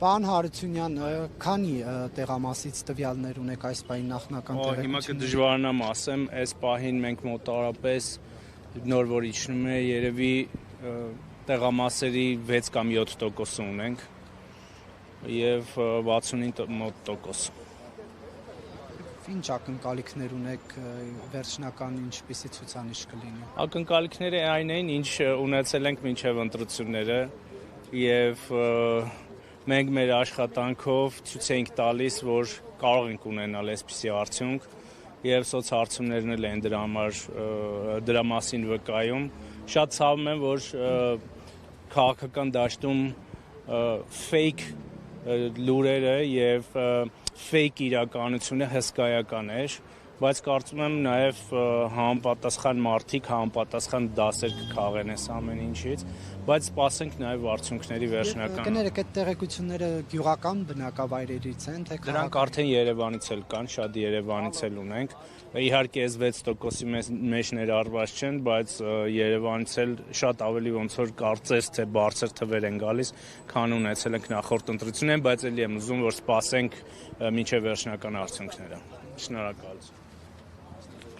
Պարոն Հարությունյան, քանի տեղամասից տվյալներ ունեք այս պահին նախնական տեղեկություններ։ Հիմա կդժվարանամ ասեմ, այս պահին մենք մոտավորապես նոր որ իջնում է, երևի տեղամասերի 6 կամ 7% ունենք եւ 69 մոտ տոկոս։ Ինչ ակնկալիքներ ունեք վերջնական ինչպիսի ցուցանիշ կլինի։ Ակնկալիքները այն են, ինչ ունեցել ենք մինչև ընտրությունները եւ մենք մեր աշխատանքով ցույց ենք տալիս, որ կարող ենք ունենալ այսպիսի արդյունք եւ սոցհարցումներն էլ են դրա մասին վկայում։ Շատ ցավում եմ, որ քաղաքական դաշտում fake լուրերը եւ fake իրականությունը հսկայական էր, բայց կարծում եմ նաև համապատասխան մարդիկ համապատասխան դասեր կքաղեն այս ամեն ինչից, բայց սպասենք նաև արդյունքների վերջնական։ Կներեք, այդ տեղեկությունները գյուղական բնակավայրերից են, թե դրանք արդեն Երևանից էլ կան, շատ Երևանից էլ ունենք։ Իհարկե այս 6%-ի մեջ ներառված չեն, բայց Երևանից էլ շատ ավելի ոնց որ կարծես թե բարձր թվեր են գալիս, քան ունեցել ենք նախորդ ընտրություններին, բայց ելի եմ ուզում որ սպասենք մինչև վերջնական արդյունքները։ Շնորհակալություն։